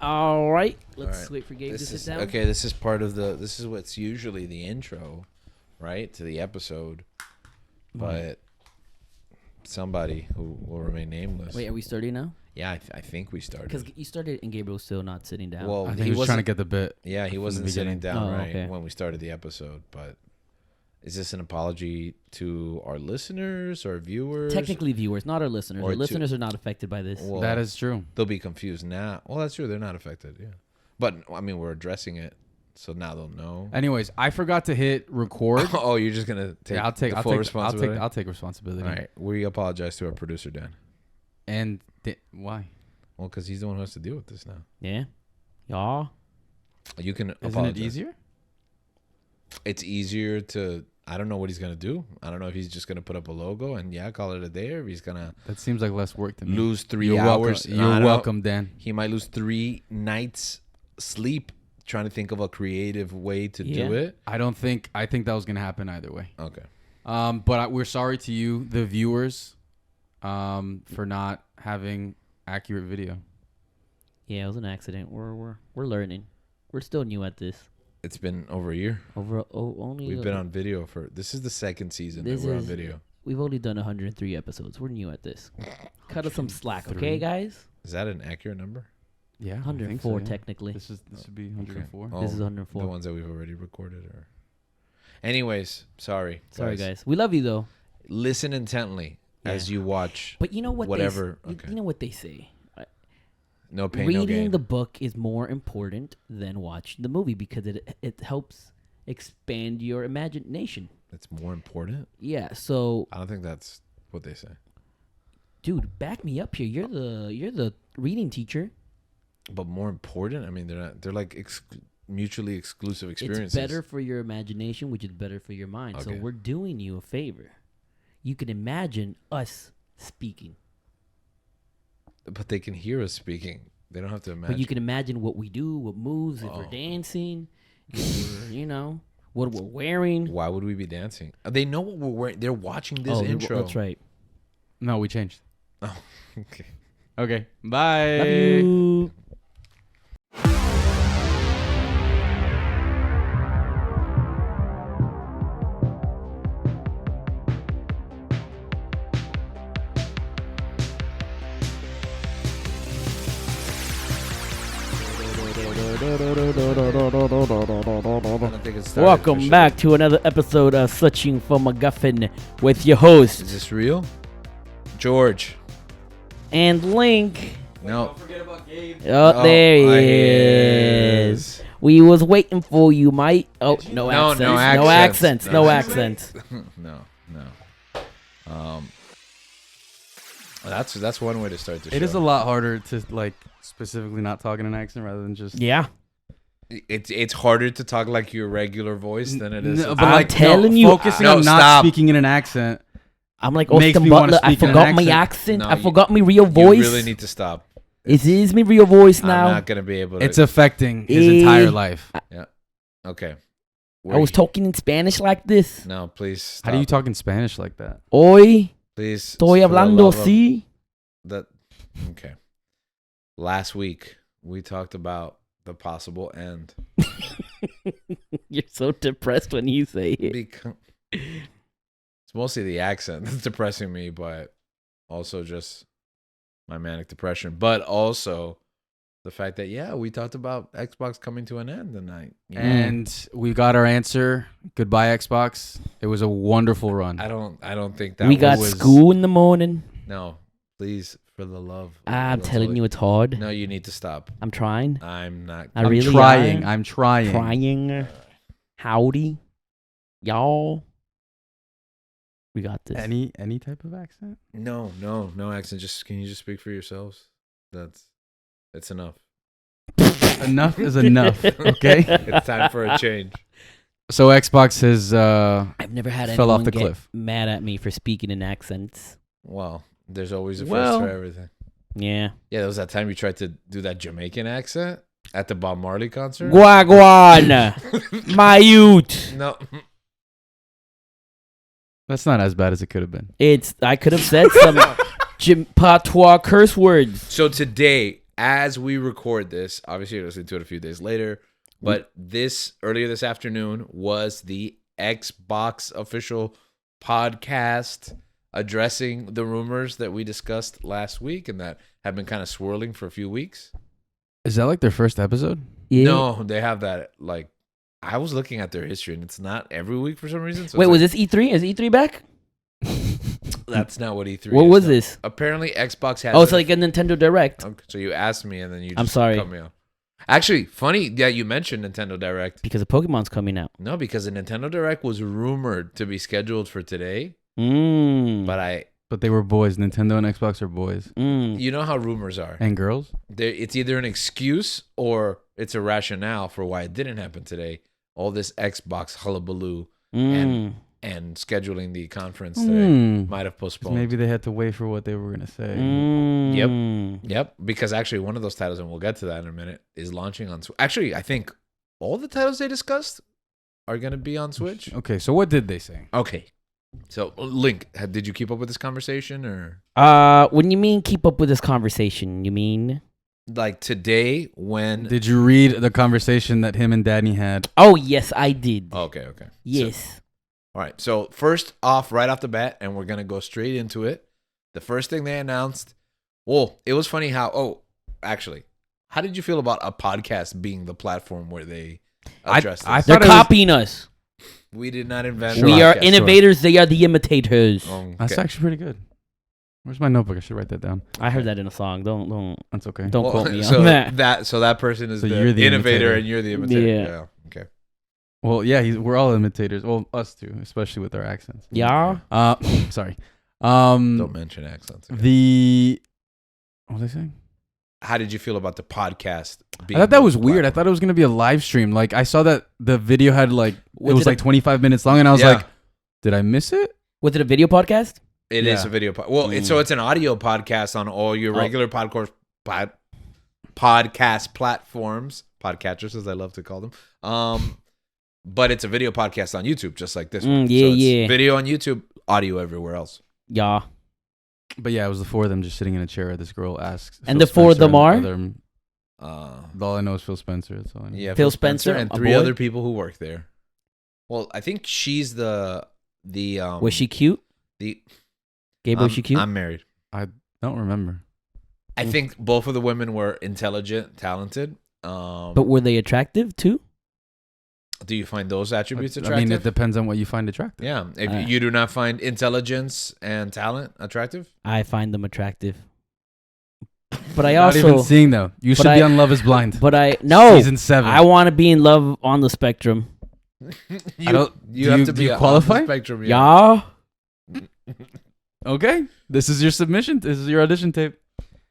All right. Let's All right. wait for Gabe to sit down. Okay, this is part of the. This is what's usually the intro, right, to the episode, but somebody who will remain nameless. Wait, are we starting now? Yeah, I think we started. Because you started and Gabriel's still not sitting down. Well, I think he was trying to get the bit. Yeah, he wasn't sitting down okay. when we started the episode. But is this an apology to our listeners or viewers? Technically viewers, not our listeners. Or Our listeners are not affected by this. Well, That is true. they'll be confused now. Well, that's true. They're not affected. Yeah, but I mean, we're addressing it, so now they'll know. Anyways, I forgot to hit record. Oh, you're just gonna take I'll take full responsibility. I'll take responsibility. All right, we apologize to our producer Dan. And why? Well, because he's the one who has to deal with this now. Yeah. Y'all. You can Isn't apologize. it easier? It's easier to. I don't know what he's gonna do. I don't know if he's just gonna put up a logo and call it a day, or if he's gonna That seems like less work to me. lose 3 You're hours. Welcome. You're welcome, Dan. He might lose 3 nights sleep trying to think of a creative way to do it. I think that was gonna happen either way. Okay. But we're sorry to you, the viewers, for not having accurate video. Yeah, it was an accident. We're learning. We're still new at this. It's been over a year. Only We've been on video for. This is the second season that we're on video. We've only done 103 episodes. We're new at this. Cut us some slack, 103. okay, guys? Is that an accurate number? Yeah, 104 technically. This would be 104. Oh, This is 104. The ones that we've already recorded, or. Anyways, sorry. Sorry, guys. We love you though. Listen intently as you watch. But you know what? Whatever. You know what they say. No pain, no Reading gain. the book is more important than watching the movie because it helps expand your imagination. It's more important. Yeah. So, I don't think that's what they say. dude, back me up here. You're the reading teacher. But more important, I mean, they're not. They're like mutually exclusive experiences. It's better for your imagination, which is better for your mind. So Okay. we're doing you a favor. You can imagine us speaking, But they can hear us speaking. They don't have to imagine. but you can imagine what we do, what moves, if we're Oh. dancing, if we're, what we're wearing. Why would we be dancing? They know what we're wearing. They're watching this Oh, intro. that's right. No, we changed. Oh, okay. Okay, bye. Love you. I don't think it's started Welcome officially. back to another episode of Searching for McGuffin with your host Is this real? George. and Link. No. Don't forget about Gabe. Oh, there he is. We was waiting for you, mate. Oh, no accents. no No accents. accents. No accents. No. That's one way to start the show. It is a lot harder to like specifically not talk in an accent rather than just. Yeah. It's harder to talk like your regular voice than it is. No, to but I'm like telling you, focusing No, on not stop. speaking in an accent. I'm like Makes Austin me wanna Butler. I speak in an forgot my accent. accent. No, I you- forgot my real You voice. really need to stop. This is my real voice now. I'm not gonna be able to. It's affecting his entire life. Okay. I was talking in Spanish like this. No, please. Stop. How do you talk in Spanish like that? Hoy Please. estoy for the hablando love of- así. That. Okay. Last week we talked about the possible end. You're so depressed when you say it. It's mostly the accent that's depressing me, but also just my manic depression. But also the fact that we talked about Xbox coming to an end tonight. And we got our answer. Goodbye, Xbox. It was a wonderful run. I don't think that We got was, school in the morning. No, please, for the love. I'm telling you, it's hard. No, you need to stop. I'm trying. I'm not. I I'm really trying. am. I'm trying. Trying. Howdy, y'all. We got this. Any type of accent? No accent. Can you just speak for yourselves? It's enough. Enough is enough. Okay. It's time for a change. So Xbox has I've never had fell anyone off the get cliff. mad at me for speaking in accents. Well, there's always a first Well- for everything. Yeah. Yeah, there was that time you tried to do that Jamaican accent at the Bob Marley concert. Guaguan, my youth. No, That's not as bad as it could have been. I could have said some patois curse words. so today as we record this, obviously you're listening to it a few days later, but earlier this afternoon was the Xbox official podcast addressing the rumors that we discussed last week and that have been kind of swirling for a few weeks. Is that like their first episode? Yeah. No, they have that. Like, I was looking at their history, and it's not every week for some reason. So Wait, it's was like, this E3? Is E3 back? That's not what E3 What is. was No. this? Apparently, Xbox has. Oh, it's like a Nintendo Direct. Okay, so you asked me, and then you just I'm sorry. cut me off. Actually, funny that you mentioned Nintendo Direct. Because the Pokemon's coming out. No, because the Nintendo Direct was rumored to be scheduled for today, But But they were boys. Nintendo and Xbox are boys. you know how rumors are. And girls? It's either an excuse or it's a rationale for why it didn't happen today. All this Xbox hullabaloo and scheduling the conference today might have postponed. Maybe they had to wait for what they were going to say. Yep. Because actually, one of those titles, and we'll get to that in a minute, is launching on Switch. Actually, I think all the titles they discussed are going to be on Switch. Okay, so what did they say? Okay. So, Link, did you keep up with this conversation or? When you mean keep up with this conversation, you mean? Like today when. Did you read the conversation that him and Danny had? Oh, yes, I did. Okay. Yes. So, all right. So, first off, right off the bat, and we're going to go straight into it. The first thing they announced, well, it was funny how, actually, how did you feel about a podcast being the platform where they addressed this? They're copying us. We did not invent We are podcasts. innovators. They are the imitators. Okay. That's actually pretty good. Where's my notebook? I should write that down. I heard that in a song. Don't That's okay. quote me so on that. that person is So the, you're the innovator imitator. and you're the imitator. Yeah. Okay. Well, yeah, we're all imitators. Well, us too, especially with our accents. Yeah. Sorry. Don't mention accents. again. What was I saying? How did you feel about the podcast? I thought that was weird. I thought it was gonna be a live stream. Like I saw that the video had like it was like 25 minutes long, and I was like, did I miss it? Was it a video podcast? It is a video. Well, it's an audio podcast on all your regular podcast platforms, podcatchers as I love to call them. But it's a video podcast on YouTube, just like this one. Yeah, so it's yeah. video on YouTube, audio everywhere else. Yeah. But yeah, it was the four of them just sitting in a chair. This girl asks, And Phil the four of Spencer them and are? all I know is Phil Spencer. That's all I know. Yeah, Phil Spencer, and a 3 boy? other people who work there. Well, I think she's the Was she cute? Gabe, was she cute? I'm married. I don't remember. I think both of the women were intelligent, talented. But were they attractive too? Do you find those attributes attractive? I mean, it depends on what you find attractive. Yeah. If you do not find intelligence and talent attractive? I find them attractive. But I Not also even seeing though. You should be on Love Is Blind. But I no. Season 7. I want to be in love on the spectrum. You have to be qualify? on the spectrum. Yeah. Okay. This is your submission. This is your audition tape.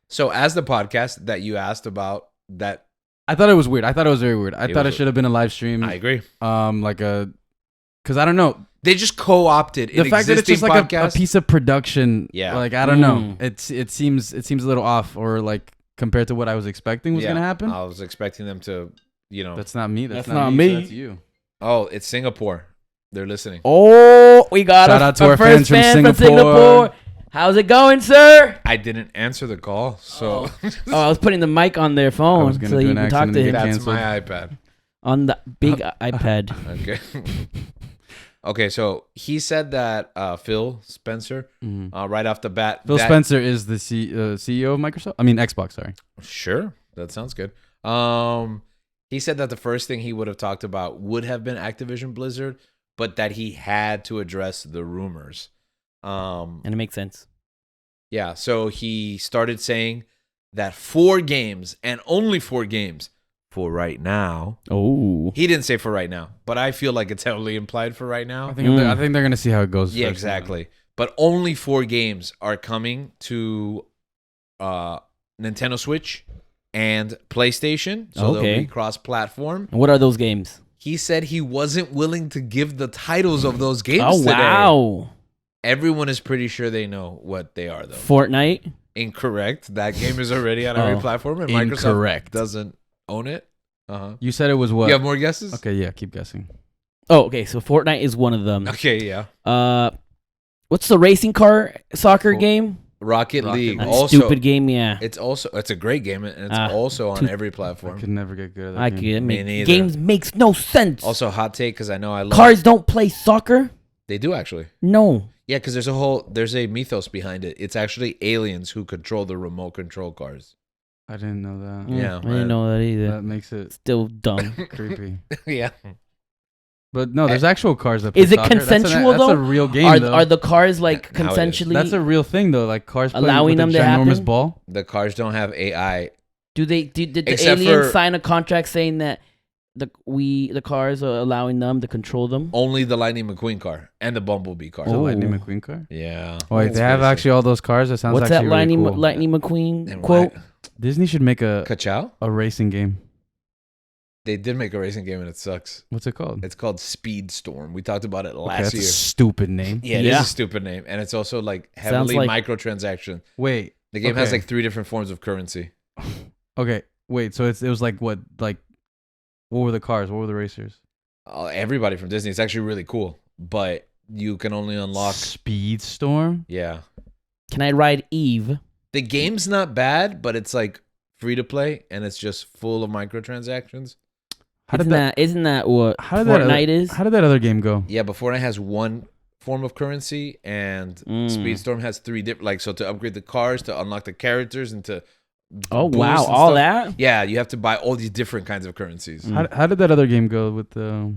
So as the podcast that you asked about, that I thought it was weird. I thought it was very weird. I thought it was- should have been a live stream. I agree. Because I don't know. They just co-opted The an fact that it's existing just like a podcast. piece of production. Yeah. Like I don't know. It seems a little off, or like compared to what I was expecting was gonna happen. I was expecting them to, That's not me. That's That's not not me. me. So that's you. Oh, it's Singapore. They're listening. Oh, we got Shout a, out to a our first fans from fan from Singapore. Singapore. How's it going, sir? I didn't answer the call, so Oh, I was putting the mic on their I phone was gonna so do you an can talk accent to and him get that's canceled. my iPad. on the big iPad. Okay. Okay, so he said that Phil Spencer, right off the bat. Phil Spencer is the CEO of Microsoft. I mean Xbox. Sorry. Sure, that sounds good. He said that the first thing he would have talked about would have been Activision Blizzard, but that he had to address the rumors. And it makes sense. Yeah, so he started saying that 4 games and only 4 games for right now. Oh. He didn't say for right now, but I feel like it's heavily implied for right now. I think they're gonna see how it goes. Yeah, first. exactly. But only 4 games are coming to Nintendo Switch and PlayStation, so they'll be cross-platform. And what are those games? He said he wasn't willing to give the titles of those games Oh, today. wow. Everyone is pretty sure they know what they are, though. Fortnite? Incorrect. That game is already on every platform, and Microsoft Incorrect. doesn't own it. You said it was what? You have more guesses? Okay, yeah. Keep guessing. Oh, okay. So Fortnite is one of them. Okay, yeah. What's the racing car soccer game? Rocket League. League. Also, Stupid game, yeah. it's a great game, and it's also on every I platform. could never get good at that I game. could. Me neither. Games makes no sense. Also, hot take because I know I love. Cars don't play soccer. They do actually. No. Yeah, because there's a mythos behind it. It's actually aliens who control the remote control cars. I didn't know that. Yeah, I didn't know that either. That makes it Still dumb. creepy. Yeah. But no, there's actual cars that play Is it soccer. consensual, That's a though? real game, though. Are the cars like Now it is. consensually? That's a real thing, though. Like cars playing Allowing with them a to ginormous happen? ball. The cars don't have AI. Did the Except aliens for- sign a contract saying that the cars are allowing them to control them? Only the Lightning McQueen car and the Bumblebee car. The Oh. Lightning McQueen car. Yeah. Oh, wait, That's they have crazy. actually all those cars. That sounds What's that actually really cool. Lightning McQueen And quote? why- Disney should make a Ka-chow? racing game. They did make a racing game and it sucks. What's it called? It's called Speedstorm. We talked about it Okay, last that's a year. stupid name. Yeah, it is Yeah. a stupid name, and it's also like heavily like- microtransaction. Wait. The game has Okay. like 3 different forms of currency. Okay. Wait. So it was like what? Like what were the cars? What were the racers? Everybody from Disney. It's actually really cool, but you can only unlock. Speedstorm. Yeah, Can I ride Eve? the game's not bad, but it's like free to play, and it's just full of microtransactions. How did that? Isn't that what How did that Fortnite is? How did that other game go? Yeah, but Fortnite has one form of currency, and Mm. Speedstorm has 3 different. Like, so to upgrade the cars, to unlock the characters, and to Oh boost wow, and all stuff. that? Yeah, you have to buy all these different kinds of currencies. How did that other game go with the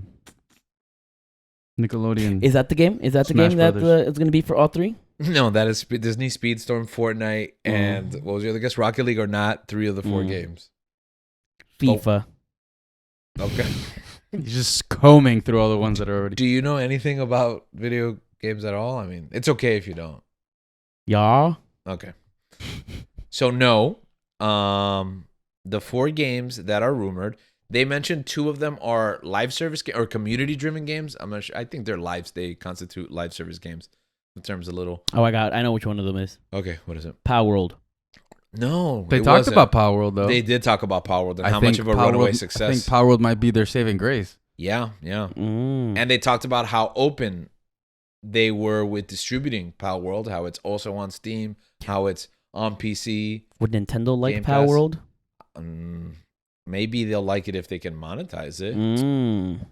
Nickelodeon? Is that the game? Is that the Smash game that Brothers. it's going to be for all 3? No, that is Disney Speedstorm, Fortnite, and what was the other? I guess Rocket League are not 3 of the 4 games. FIFA. Okay. He's just combing through all the ones that are already. Do you know anything about video games at all? I mean, it's okay if you don't. Yeah. Okay. So no, the 4 games that are rumored, they mentioned 2 of them are live service or community-driven games. I'm not sure. I think they're lives. They constitute live service games. The term's a little. Oh my god, I know which one of them is. Okay, what is it? Power World. No, They it talked wasn't. about Power World though. They did talk about Power World and I how think much of a Power runaway World- success. I think Power World might be their saving grace. Yeah. Mm. And they talked about how open they were with distributing Power World, how it's also on Steam, how it's on PC. Would Nintendo like Game Power Pass? World? Maybe they'll like it if they can monetize it. Mm.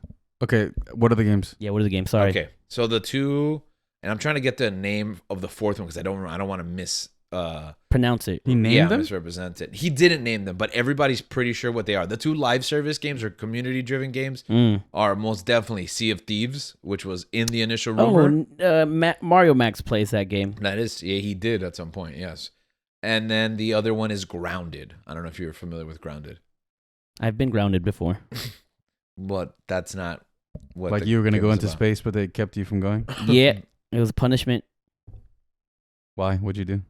Okay, what are the games? Yeah, what is the game? Sorry. Okay, so the 2, and I'm trying to get the name of the 4th one because I don't want to Pronounce it. He named them. misrepresent it. He didn't name them, but everybody's pretty sure what they are. The 2 live service games or community driven games Mm. are most definitely Sea of Thieves, which was in the initial rumor. Oh, Mario Max plays that game. That is, yeah, he did at some point, yes. And then the other one is Grounded. I don't know if you're familiar with Grounded, I've been grounded before. but that's not what. Like the you were gonna game go is into about. space, but they kept you from going. Yeah, it was punishment. Why? What'd you do?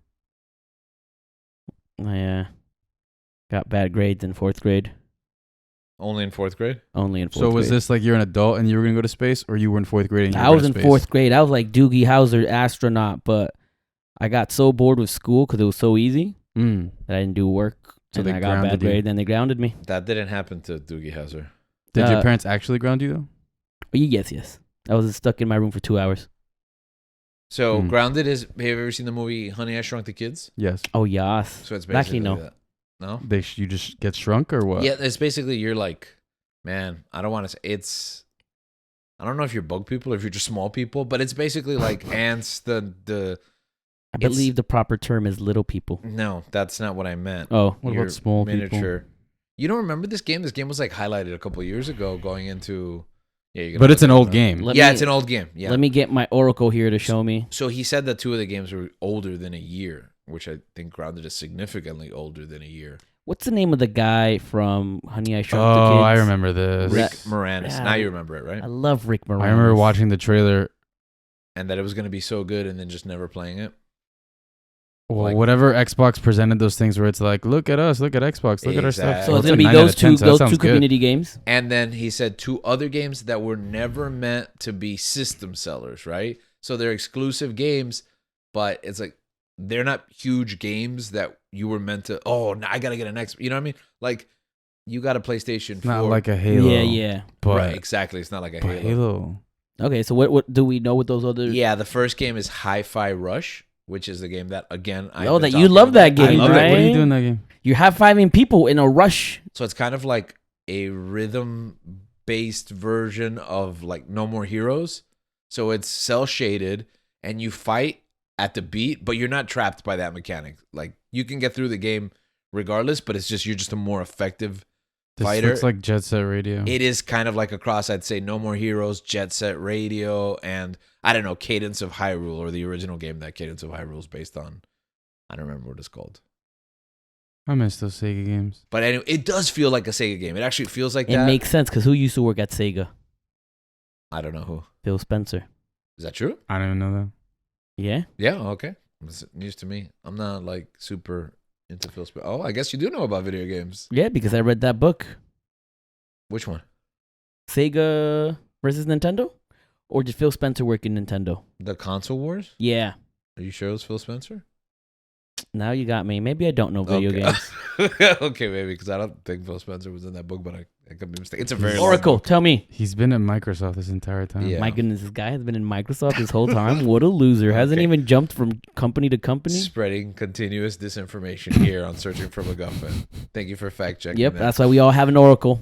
I got bad grades in 4th grade. Only in 4th grade. Only in 4th So was grade. this like you're an adult and you were gonna go to space, or you were in 4th grade and you were I was going in to space? 4th grade. I was like Doogie Howser, astronaut, but I got so bored with school because it was so easy Mm. that I didn't do work. So And they I got grounded bad you. grade, then they grounded me. That didn't happen to Doogie Howser. Did your Uh, parents actually ground you though? Yes. I was stuck in my room for 2 hours. So Hmm. Grounded is. Have you ever seen the movie Honey, I Shrunk the Kids? Yes. Oh, yes. So it's Actually, basically no. that. No. You just get shrunk or what? Yeah, it's basically you're like, man, I don't want to say it's. I don't know if you're bug people or if you're just small people, but it's basically like ants. I It's- believe the proper term is little people. No, that's not what I meant. Oh, What You're about small people? miniature. You don't remember this game? This game was like highlighted a couple years ago, going into. Yeah, you're gonna But it's look an it old up. game. Let Yeah, me- it's an old game. Yeah. let me get my oracle here to show me. So he said that 2 of the games were older than a year, which I think Grounded is significantly older than a year. What's the name of the guy from Honey, I Shrunk the Oh, Kids? I remember this. Rick That- Moranis. yeah. Now you remember it, right? I love Rick Moranis. I remember watching the trailer. And that it was going to be so good, and then just never playing it. Well, Like- whatever Xbox presented those things where it's like, look at us, look at Xbox, look at our stuff. Exactly. So Well, it's a gonna be 9 out those of 10, two, so that those sounds two good. community games. And then he said 2 other games that were never meant to be system sellers, right? So they're exclusive games, but it's like they're not huge games that you were meant to. Oh, now I gotta get an X. You know what I mean? Like you got a PlayStation 4. Not like a Halo. Yeah. But, right, exactly. It's not like a but Halo. Halo. Okay, so what do we know with those other? Yeah, the first game is Hi-Fi Rush. which is the game that again that you love that game, I love right? that. What are you doing in that game? You're high-fiving people in a rush. So it's kind of like a rhythm-based version of like No More Heroes. So it's cel-shaded, and you fight at the beat, but you're not trapped by that mechanic. Like you can get through the game regardless, but it's just you're just a more effective fighter. Looks like Jet Set Radio. It is kind of like a cross. I'd say No More Heroes, Jet Set Radio, and I don't know, Cadence of Hyrule, or the original game that Cadence of Hyrule is based on. I don't remember what it's called. I miss those Sega games. But anyway, it does feel like a Sega game. It actually feels like It that. makes sense because who used to work at Sega? I don't know who. Phil Spencer. Is that true? I don't even know that. Yeah. Yeah, okay. It's news to me. I'm not like super into Phil Spencer. Oh, I guess you do know about video games. Yeah, because I read that book. Which one? Sega versus Nintendo? Or did Phil Spencer work in Nintendo? The Console Wars? Yeah. Are you sure it was Phil Spencer? Now you got me. Maybe I don't know video Okay. games. Okay, maybe, because I don't think Phil Spencer was in that book, but I could be mistaken. It's a very long Oracle, book. tell me. He's been at Microsoft this entire time. Yeah. My goodness, this guy has been in Microsoft this whole time. What a loser. Hasn't Okay. even jumped from company to company. Spreading continuous disinformation here on Searching for McGuffin. Thank you for fact checking. Yep, that. that's why we all have an Oracle.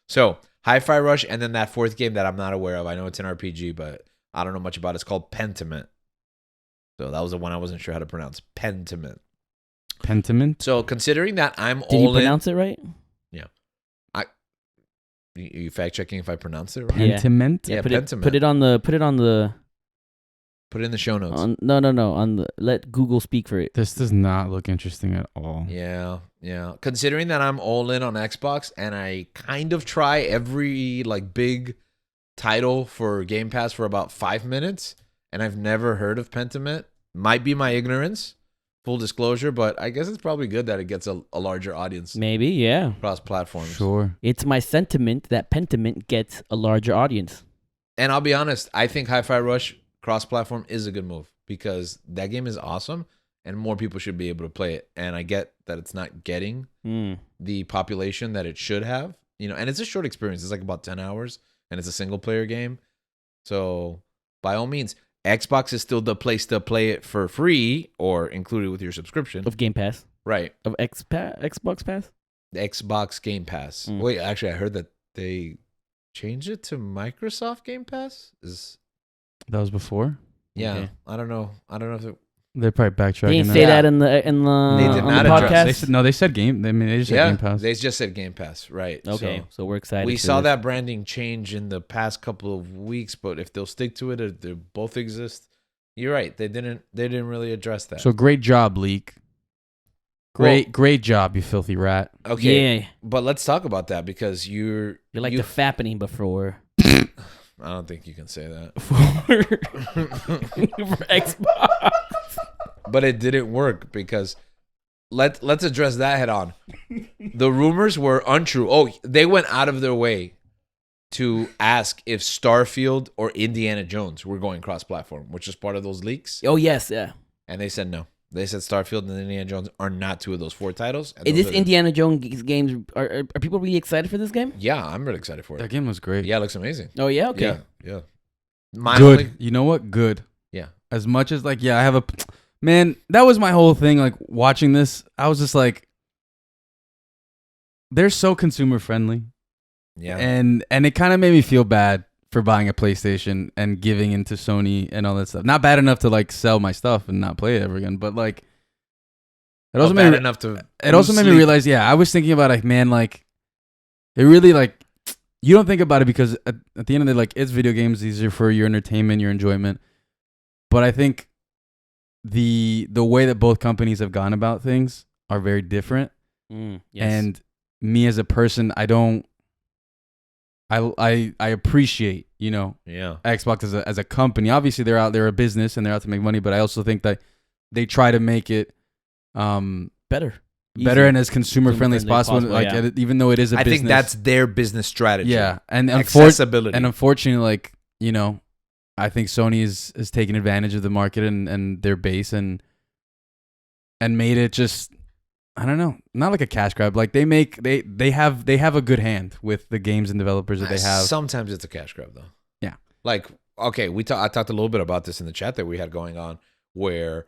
So, Hi-Fi Rush, and then that fourth game that I'm not aware of. I know it's an RPG, but I don't know much about it. It's called Pentiment. So that was the one I wasn't sure how to pronounce. Pentiment. Pentiment. So considering that I'm Did you all in, pronounce it right? you fact checking if I pronounced it right? Yeah. Pentiment. Yeah, put Pentiment. it on the Put it in the show notes. no on the let Google speak for it. This does not look interesting at all. Yeah. Considering that I'm all in on Xbox and I kind of try every like big title for Game Pass for about 5 minutes, and I've never heard of Pentiment. Might be my ignorance, full disclosure, but I guess it's probably good that it gets a larger audience Maybe, yeah. across platforms. Sure. It's my sentiment that Pentiment gets a larger audience. And I'll be honest, I think Hi-Fi Rush cross-platform is a good move because that game is awesome and more people should be able to play it. And I get that it's not getting the population that it should have, and it's a short experience. It's like about 10 hours and it's a single-player game. So by all means, Xbox is still the place to play it for free or included with your subscription. Of Game Pass. Right. Of Xbox Pass? The Xbox Game Pass. Wait, actually, I heard that they changed it to Microsoft Game Pass. That was before. Yeah, Okay. I don't know if it. They're probably backtracking. They didn't that. say Yeah. that in the They did on not the address- podcast. They said, they said Game. They just said Game Pass. They just said Game Pass, right? Okay, so we're excited. We for saw this. that branding change in the past couple of weeks, but if they'll stick to it, they both exist. You're right. They didn't really address that. So great job, Leak. Great job, you filthy rat. okay, Yeah, but let's talk about that because you're like you, the fappening before I don't think you can say that. for Xbox. But it didn't work because let's address that head on. The rumors were untrue. Oh, they went out of their way to ask if Starfield or Indiana Jones were going cross-platform, which is part of those leaks. Oh yes, yeah. And they said no. They said Starfield and Indiana Jones are not two of those 4 titles. And Is those this are the- Indiana Jones games? Are people really excited for this game? Yeah, I'm really excited for That it. game was great. Yeah, it looks amazing. Oh yeah, okay. Yeah. Good. Only, You know what? Good. yeah. As much as I have a man. That was my whole thing. Like watching this, I was just like, they're so consumer friendly. Yeah. And it kind of made me feel bad for buying a PlayStation and giving into Sony and all that stuff. Not bad enough to like sell my stuff and not play it ever again, but like it also made me, enough to it also made me sleep. realize, I was thinking about like, man, like it really like you don't think about it because at the end of the day, like it's video games, these are for your entertainment, your enjoyment. But I think the way that both companies have gone about things are very different. Yes. And me as a person, I appreciate, Yeah. Xbox as a company. Obviously, they're a business and they're out to make money, but I also think that they try to make it better and as consumer friendly as possible. Consumer-friendly as possible, Like even though it is a I business, think that's their business strategy. yeah. And Accessibility. unfortunately, like I think Sony is taking advantage of the market and their base and made it just. I don't know, not like a cash grab. Like they have a good hand with the games and developers that they have. Sometimes it's a cash grab though. Yeah. Like, okay, I talked a little bit about this in the chat that we had going on. where,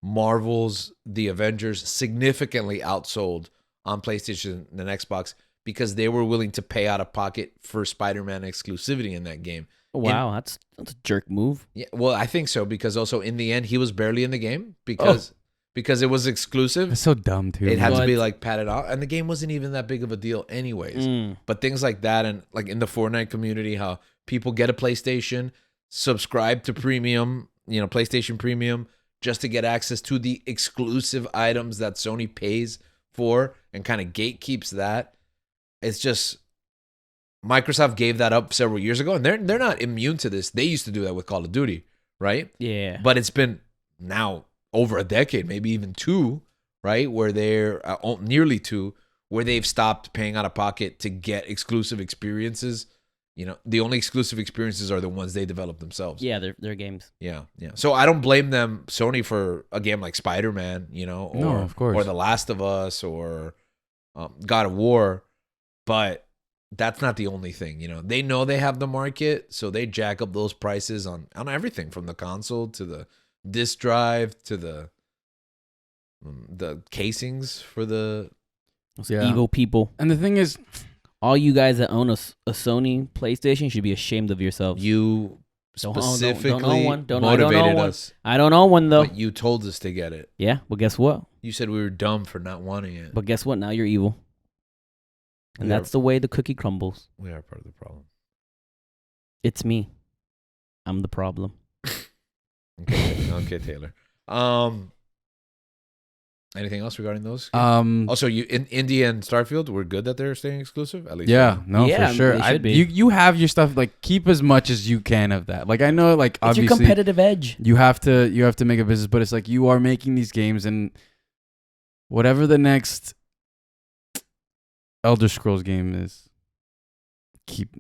Marvel's The Avengers significantly outsold on PlayStation and Xbox because they were willing to pay out of pocket for Spider-Man exclusivity in that game. Wow, that's a jerk move. Yeah, well, I think so, because also in the end he was barely in the game because it was exclusive. It's so dumb too. It had to What? be like padded out, and the game wasn't even that big of a deal anyways. But things like that, and like in the Fortnite community, how people get a PlayStation, subscribe to premium, PlayStation Premium, just to get access to the exclusive items that Sony pays for, and kind of gatekeeps that. It's just Microsoft gave that up several years ago, and they're not immune to this. They used to do that with Call of Duty, right? Yeah. But it's been now over a decade, maybe even two, right? Where they're nearly two, where they've stopped paying out of pocket to get exclusive experiences. The only exclusive experiences are the ones they develop themselves. Yeah, they're games. Yeah. So I don't blame them, Sony, for a game like Spider-Man, or, No, of course. or The Last of Us, or God of War, but that's not the only thing. They know they have the market, so they jack up those prices on everything from the console to the disc drive to the casings for the. Those Yeah. evil people. And the thing is, All you guys that own a Sony PlayStation should be ashamed of yourselves. You Don't own specifically one. I don't motivated own one. us, I don't own one though. but you told us to get it. Yeah, but guess what? You said we were dumb for not wanting it. But guess what? Now you're evil. And that's the way the cookie crumbles. We are part of the problem. It's me. I'm the problem. Okay, Taylor. Anything else regarding those? Also, you in India and Starfield, we're good that they're staying exclusive. At least, yeah, no, Yeah, for sure. they should be. You have your stuff. Like, keep as much as you can of that. Like, I know, like, It's your obviously competitive edge. you have to make a business, but it's like you are making these games, and whatever the next Elder Scrolls game is,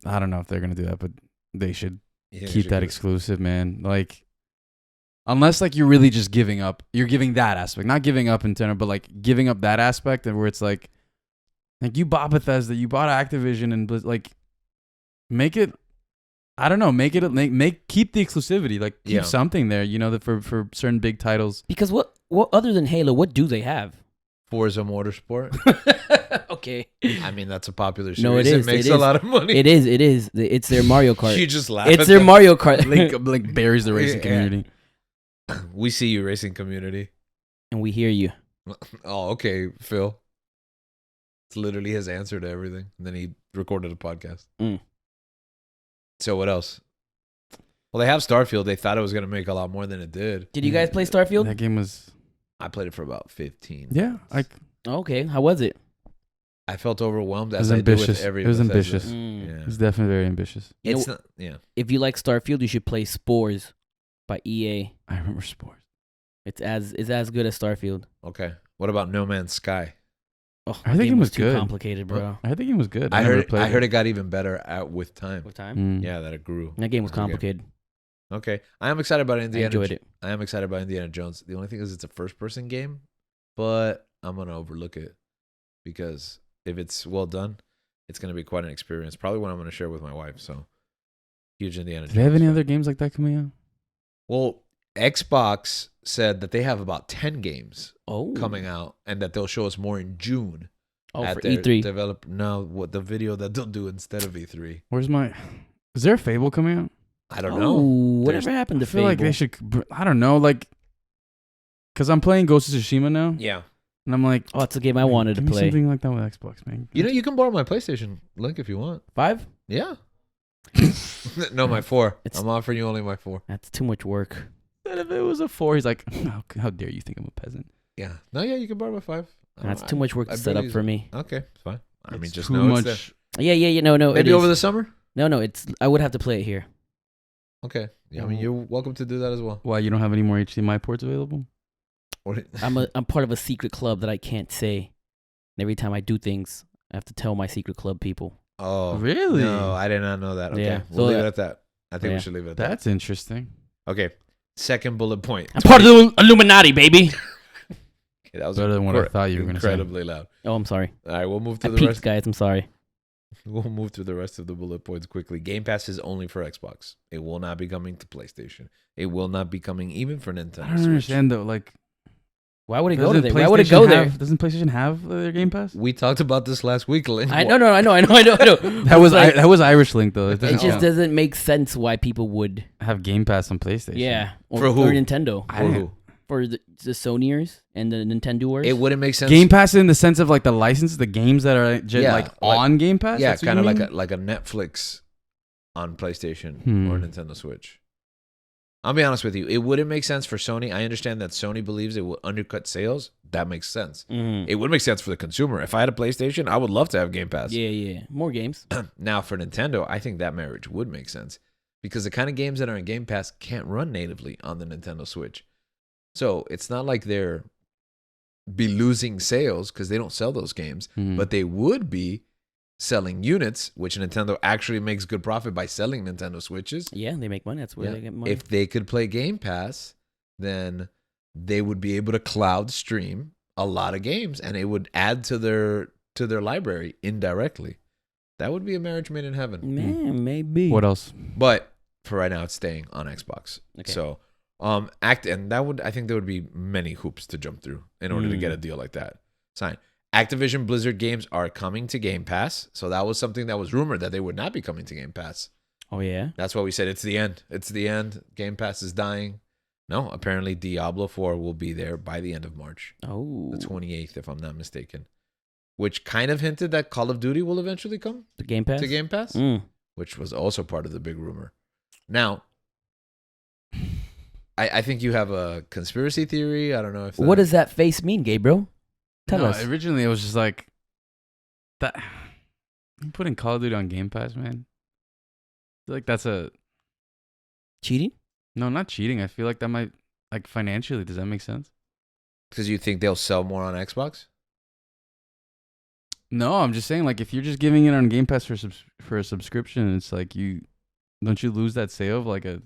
I don't know if they're gonna do that, but they should keep that exclusive, man. Like, unless like you're really just giving up, you're giving that aspect, not giving up in general, but like giving up that aspect, and where it's like you bought Bethesda, you bought Activision, and like make it. I don't know. Make keep the exclusivity. Like keep something there. That for certain big titles. Because what other than Halo, what do they have? Forza Motorsport. Okay. I mean, that's a popular series. No, it is. It makes a lot of money. It is. It's their Mario Kart. You just laugh. It's their Mario Kart. Like buries the racing community. We see you, racing community. And we hear you. Oh, okay, Phil. It's literally his answer to everything. And then he recorded a podcast. So what else? Well, they have Starfield. They thought it was going to make a lot more than it did. Did you guys play Starfield? That game was. I played it for about 15. Yeah, Okay, how was it? I felt overwhelmed It was as I do with ambitious. every It was Bethesda. ambitious. Yeah. It's definitely very ambitious. It's not, yeah. If you like Starfield, you should play Spores by EA. I remember Spores. It's as good as Starfield. Okay. What about No Man's Sky? Oh, I that think it game was too good. complicated, bro. I think the game was good. I never heard played it got even better with time. What time? Yeah, that it grew. That game was Okay. complicated. Okay. I am excited about I Indiana. enjoyed it. I am excited about Indiana Jones. The only thing is it's a first-person game, but I'm going to overlook it because if it's well done, it's going to be quite an experience. Probably one I'm going to share with my wife. So, huge Indiana Jones. Do they have any fan. other games like that coming out? Well, Xbox said that they have about 10 games Oh, coming out and that they'll show us more in June. Oh, at for their E3. what the video that they'll do instead of E3. Where's my? Is there a Fable coming out? I don't Oh, know. whatever happened I to feel like they Fable? should. I don't know, like, because I'm playing Ghost of Tsushima now, Yeah. and I'm like, Oh, it's a game I wanted to give me play. something like that with Xbox, man. You can borrow my PlayStation link if you want. 5? Yeah. No, my 4. It's- I'm offering you only my 4. That's too much work. Said if it was a 4, he's like, how dare you think I'm a peasant? Yeah. No, yeah, you can borrow my 5. That's too much work to set up for me. Okay, it's fine. I mean, It's just too know it's much. Yeah. No. there. Maybe it over is. the summer? No. It's. I would have to play it here. Okay. Yeah, I mean, you're welcome to do that as well. Why you don't have any more HDMI ports available? I'm part of a secret club that I can't say. And every time I do things, I have to tell my secret club people. Oh, Really? No, I did not know that. Okay, Yeah, we'll so leave it at that. I think yeah. we should leave it at that. That's interesting. Okay, second bullet point. I'm part of the Illuminati, baby. Okay, that was Better than what I thought you were gonna say. incredibly loud. Oh, I'm sorry. All right, we'll move to I the peaked, rest. guys. I'm sorry. We'll move through the rest of the bullet points quickly. Game Pass is only for Xbox. It will not be coming to PlayStation. It will not be coming even for Nintendo I don't Switch. understand though. Like, Why would it go to doesn't there? Why would it go PlayStation there? Doesn't PlayStation have their Game Pass? We talked about this last week, Lynn. I know. That That was Irish Link though. It It doesn't just count. doesn't make sense why people would. Have Game Pass on PlayStation. Yeah. Or, For who? or Nintendo. I For didn't- who? For the Sonyers and the Nintendoers. It wouldn't make sense. Game Pass in the sense of like the license, the games that are Yeah, like like- on Game Pass. Yeah, That's what kind of you like mean? like a Netflix on PlayStation Hmm. or Nintendo Switch. I'll be honest with you. It wouldn't make sense for Sony. I understand that Sony believes it will undercut sales. That makes sense. Mhm. It would make sense for the consumer. If I had a PlayStation, I would love to have Game Pass. Yeah. More games. Now, for Nintendo, I think that marriage would make sense because the kind of games that are in Game Pass can't run natively on the Nintendo Switch. So it's not like they're be losing sales because they don't sell those games, Hmm. but they would be selling units, which Nintendo actually makes good profit by selling Nintendo Switches. Yeah, they make money. That's where Yeah. they get money. If they could play Game Pass, then they would be able to cloud stream a lot of games, and it would add to their library indirectly. That would be a marriage made in heaven. Man, maybe. What else? But for right now, it's staying on Xbox. Okay. So, I think there would be many hoops to jump through in order to get a deal like that. Sign. Activision Blizzard games are coming to Game Pass. So that was something that was rumored that they would not be coming to Game Pass. Oh, yeah? That's why we said it's the end. It's the end. Game Pass is dying. No, apparently Diablo 4 will be there by the end of March, Oh. the 28th, if I'm not mistaken. Which kind of hinted that Call of Duty will eventually come The Game Pass? to Game Pass, Mm. which was also part of the big rumor. Now, I think you have a conspiracy theory. I don't know if What does that face mean, Gabriel? Tell No, us. Originally, it was just like that. You putting Call of Duty on Game Pass, man. I feel like that's Cheating? no, not cheating. I feel like that might like financially. Does that make sense? because you think they'll sell more on Xbox? No, I'm just saying like if you're just giving it on Game Pass for a subscription, it's like don't you lose that sale of like a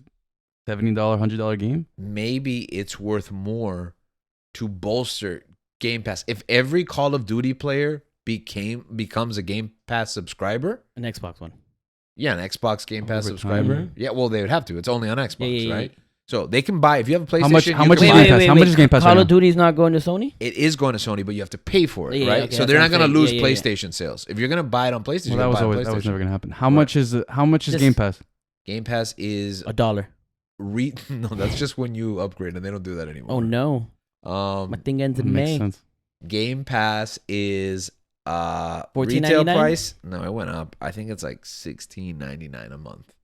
$70, $100 game? Maybe it's worth more to bolster Game Pass. If every Call of Duty player becomes a Game Pass subscriber, An Xbox one. yeah, an Xbox Game Pass Over subscriber. time. Yeah, well, they would have to. It's only on Xbox, Yeah. right? So they can buy if you have a PlayStation. How you much can is buy- Game Pass? How much is Game Pass Call right of now? Duty's not going to Sony? It is going to Sony, but you have to pay for it, Yeah, right? okay, so that's they're what not I'm going to saying. lose Yeah, yeah, yeah. PlayStation sales. If you're going to buy it on PlayStation, Well, you're that was gonna buy always it on PlayStation. never gonna happen. How Right. much is Just- Game Pass? Game Pass is $1. no, that's just when you upgrade, and they don't do that anymore. Oh, no. My Um, thing ends That in makes May. sense. Game Pass is retail $14.99? price. No, it went up. I think it's like $16.99 a month.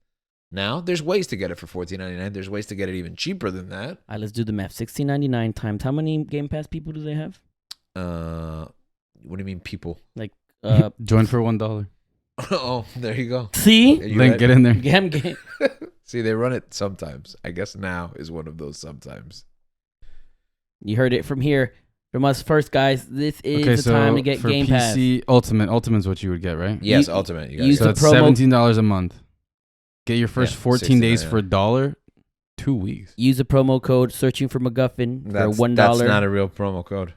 Now there's ways to get it for $14.99. There's ways to get it even cheaper than that. All right, let's do the math. $16.99 times how many Game Pass people do they have? What do you mean, people? Join for $1. Oh, there you go. See? Are you Link, ready? get in there. Game. See, they run it sometimes. I guess now is one of those sometimes. You heard it from here. From us first, guys. This is the time to get for Game PC, Ultimate's what you would get, right? Yes, You- Ultimate. You use guys. So the that's promo- $17 a month. Get your first Yeah, 14 days $69. for $1, 2 weeks. Pass. Use the promo code searching for McGuffin for That's $1. That's not a real promo code.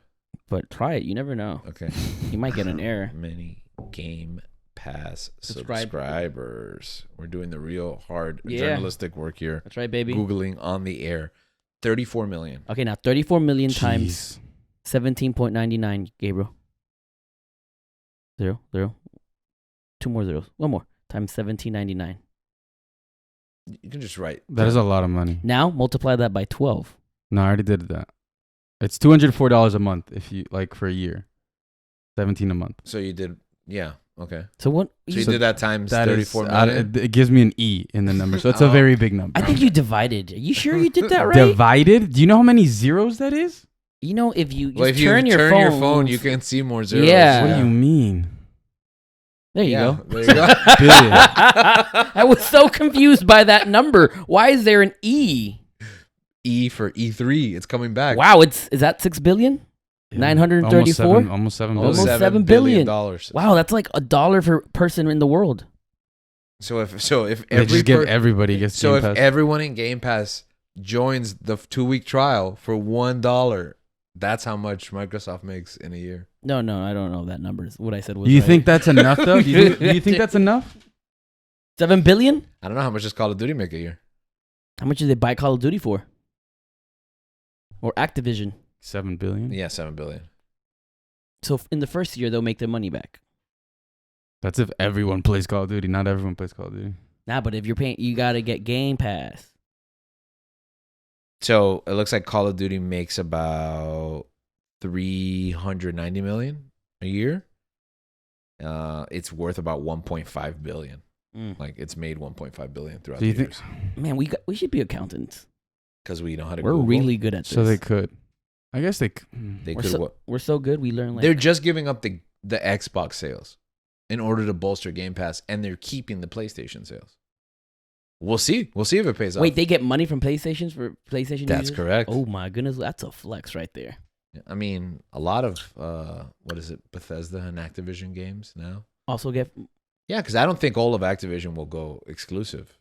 But try it. You never know. Okay. You might get an error. Many Game Pass Subscribe. subscribers. We're doing the real hard Yeah. journalistic work here. That's right, baby. Googling on the air. 34 million. Okay, now 34 million times Jeez. 17.99, Gabriel. 0, 0. 2 more zeros. 1 more. Times 17.99. You can just write. That is a lot of money. Now multiply that by 12. No, I already did that. It's $204 a month if you like for a year. 17 a month. So you did, yeah, okay. So what? So you So did that times That 34 is, million? it gives me an E in the number, so it's a Oh. very big number. I think you divided. Are you sure you did that right? Divided? Do you know how many zeros that is? You know, if you Well, just if you turn your phone, you can see more zeros. Yeah. What do you mean? There you Yeah, go. there you go. Billion. I was so confused by that number. Why is there an E? E for E3. It's coming back. Wow, is that 6 billion? 934? Almost 7 Almost billion. $7 billion. dollars. Wow, that's like $1 per person in the world. So if They every just give per- everybody gets so Game if Pass. everyone in Game Pass joins the 2-week trial for $1, That's how much Microsoft makes in a year. No, I don't know that number. What I said was. Do you right. think that's enough though? Do you think that's enough? 7 billion? I don't know how much does Call of Duty make a year. How much did they buy Call of Duty for? Or Activision? 7 billion. Yeah, 7 billion. So in the first year, they'll make their money back. That's if everyone plays Call of Duty. Not everyone plays Call of Duty. Nah, but if you're paying, you gotta get Game Pass. So it looks like Call of Duty makes about 390 million a year. It's worth about 1.5 billion. Like it's made 1.5 billion throughout the years. Man, we should be accountants. Because we know how to. We're Google. really good at this. So they could. I guess they. They we're could. so, we're so good. We learn. Like, They're just giving up the Xbox sales in order to bolster Game Pass, and they're keeping the PlayStation sales. We'll see. We'll see if it pays off. wait, they get money from PlayStations for PlayStation. That's users? correct. Oh my goodness, that's a flex right there. I mean, a lot of what is it, Bethesda and Activision games now. Also get. Yeah, because I don't think all of Activision will go exclusive,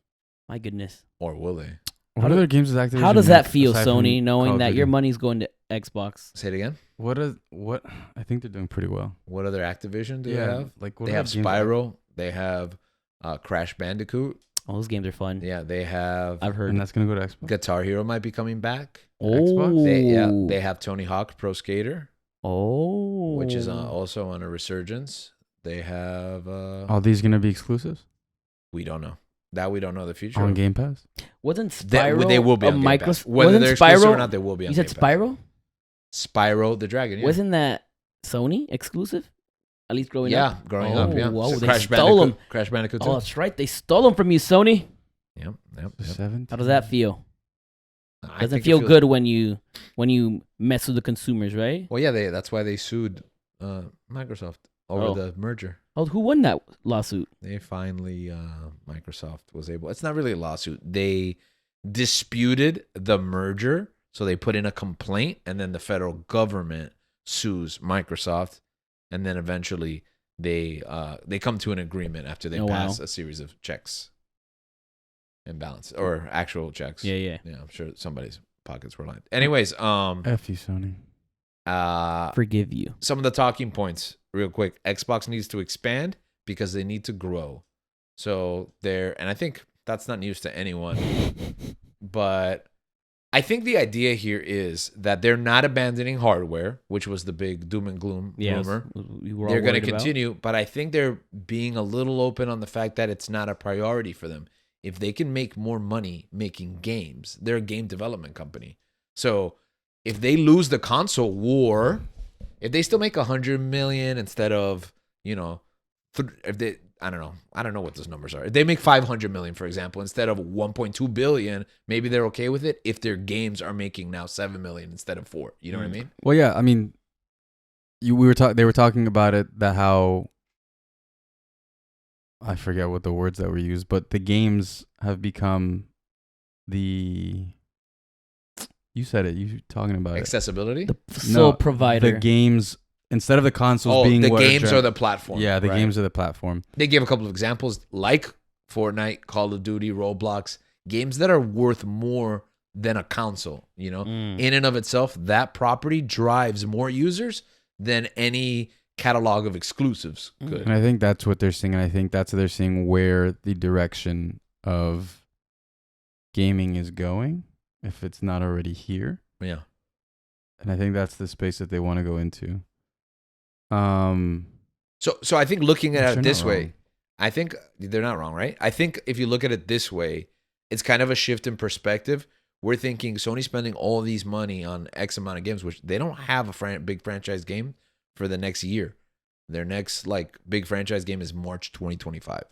My goodness. or will they? What other games is Activision? How does that make feel, aside from Sony, Call knowing of that Duty? your money's going to Xbox? Say it again. What? I think they're doing pretty well. What other Activision do they have? Like what They other have games- Spyro. They have Crash Bandicoot. Oh, those games are fun. Yeah, they have I've heard. and that's gonna go to Xbox. Guitar Hero might be coming back. Xbox? They have Tony Hawk Pro Skater, Oh. which is also on a resurgence. They have All these gonna be exclusives we don't know. That we don't know the future. on of. Game Pass. Wasn't They Spyro will be a on Game Pass. Microsoft? Whether Wasn't they're exclusive Spyro? or not, they will be on You said Game Pass. Spyro? Spyro the Dragon. Yeah. Wasn't that Sony exclusive? At least growing up. Growing up. Yeah. whoa, So they Crash stole Bandicoot. them. Crash Bandicoot 2. Oh, that's right. They stole them from you, Sony. Yep. 17. How does that feel? I Doesn't think it feel feels- good when you mess with the consumers, right? Well, yeah, that's why they sued Microsoft over Oh. the merger. Oh, who won that lawsuit? They finally, Microsoft was able. It's not really a lawsuit. They disputed the merger, so they put in a complaint, and then the federal government sues Microsoft, and then eventually they come to an agreement after they Oh, wow. pass a series of checks and balance or actual checks. Yeah. Yeah, I'm sure somebody's pockets were lined. Anyways, F you, Sony. Forgive you. some of the talking points real quick. Xbox needs to expand because they need to grow. So and I think that's not news to anyone, but I think the idea here is that they're not abandoning hardware, which was the big doom and gloom rumor. We were all They're going to worried about. continue, but I think they're being a little open on the fact that it's not a priority for them. If they can make more money making games, they're a game development company. So if they lose the console war, if they still make 100 million instead of, if they, I don't know what those numbers are. If they make 500 million, for example, instead of 1.2 billion, maybe they're okay with it if their games are making now 7 million instead of 4. You know what I mean? Well, yeah. I mean, they were talking about it, that how I forget what the words that were used, but the games have become you said it. You talking about Accessibility? The sole provider. The games, instead of the consoles being the what games address- are the platform. Yeah, the right? games are the platform. They give a couple of examples like Fortnite, Call of Duty, Roblox, games that are worth more than a console, In and of itself, that property drives more users than any catalog of exclusives could. And I think that's what they're seeing. And I think that's what they're seeing, where the direction of gaming is going, if it's not already here. Yeah. And I think that's the space that they want to go into. So I think looking at Which it they're this not way, wrong. I think they're not wrong, right? I think if you look at it this way, it's kind of a shift in perspective. We're thinking Sony's spending all these money on X amount of games, which they don't have a big franchise game for the next year. Their next big franchise game is March 2025,